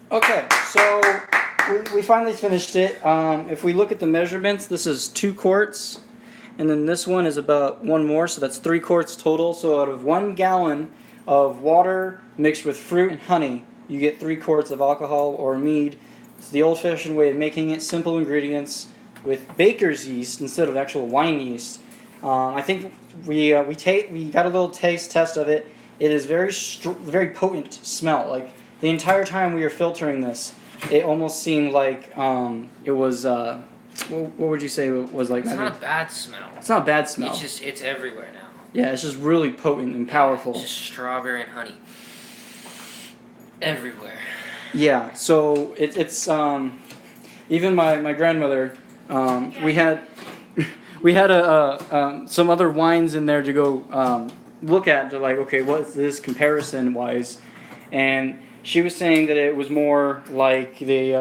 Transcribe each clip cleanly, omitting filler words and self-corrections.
Okay, so we finally finished it. If we look at the measurements, this is 2 quarts, and then this one is about one more, so that's 3 quarts total. So out of 1 gallon of water mixed with fruit and honey, you get 3 quarts of alcohol or mead. It's the old-fashioned way of making it, simple ingredients with baker's yeast instead of actual wine yeast. I think we got a little taste test of it. It is very potent smell. Like the entire time we were filtering this, it almost seemed like it was. What would you say it was like? It's not a bad smell. It's not a bad smell. It's everywhere now. Yeah, it's just really potent and powerful. It's just strawberry and honey. Everywhere. Yeah, so it's even my grandmother. We had some other wines in there to go look at. To like, okay, what's this comparison wise? And she was saying that it was more like the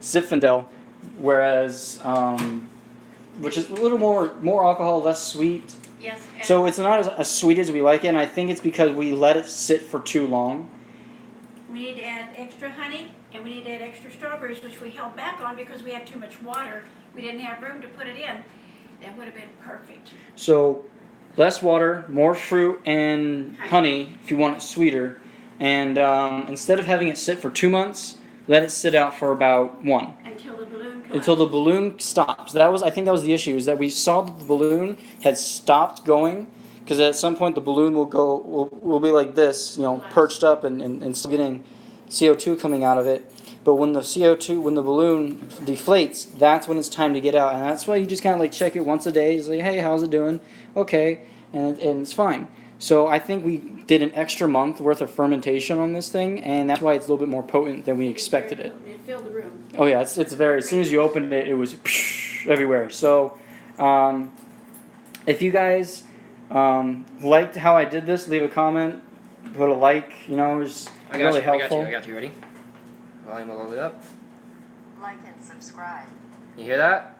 Zinfandel, whereas which is a little more alcohol, less sweet. Yes. So it's not as sweet as we like it, and I think it's because we let it sit for too long. We need to add extra honey, and we need to add extra strawberries, which we held back on because we had too much water. We didn't have room to put it in. That would have been perfect. So less water, more fruit and honey if you want it sweeter. And instead of having it sit for 2 months, let it sit out for about 1. Until the balloon comes. Until the balloon stops. I think that was the issue, is that we saw that the balloon had stopped going, because at some point the balloon will be like this, perched up and still getting CO2 coming out of it. But when the balloon deflates, that's when it's time to get out, and that's why you just kind of like check it once a day. It's like, hey, how's it doing? Okay, and it's fine. So I think we did an extra month worth of fermentation on this thing, and that's why it's a little bit more potent than we expected it. It filled the room. Oh yeah, it's very. As soon as you opened it, it was everywhere. So, if you guys liked how I did this, leave a comment, put a like. It was really helpful. I got you. Ready? Volume all the way up. Like and subscribe. You hear that?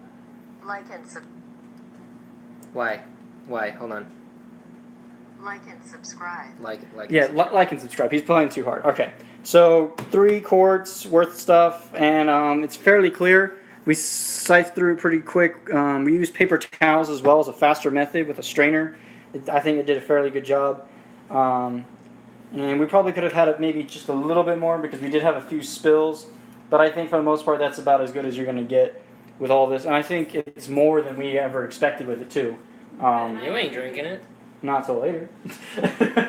Like and sub. Why? Hold on. Like and subscribe. Like. Yeah, like and subscribe. He's playing too hard. Okay, so 3 quarts worth of stuff, and it's fairly clear. We sifted through it pretty quick. We used paper towels as well as a faster method with a strainer. I think it did a fairly good job. And we probably could have had it maybe just a little bit more because we did have a few spills. But I think for the most part that's about as good as you're going to get with all this. And I think it's more than we ever expected with it too. You ain't drinking it. Not till later. That's better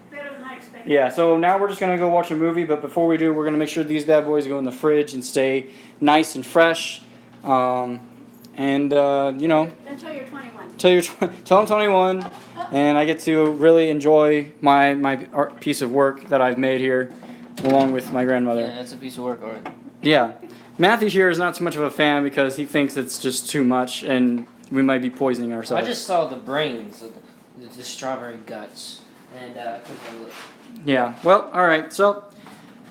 than I expected. Yeah, so now we're just going to go watch a movie. But before we do, we're going to make sure these bad boys go in the fridge and stay nice and fresh. Until you're 21. Till I'm 21, and I get to really enjoy my art piece of work that I've made here, along with my grandmother. Yeah, that's a piece of work, art. Yeah, Matthew here is not too much of a fan because he thinks it's just too much, and we might be poisoning ourselves. I just saw the brains, the strawberry guts, and look. Yeah. Well, all right. So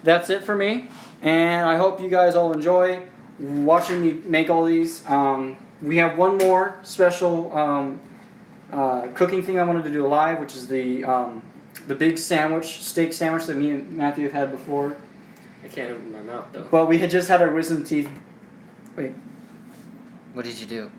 that's it for me, and I hope you guys all enjoy watching me make all these. We have one more special cooking thing I wanted to do live, which is the big steak sandwich that me and Matthew have had before. I can't open my mouth though. Well, we had just had our wisdom teeth. Wait. What did you do?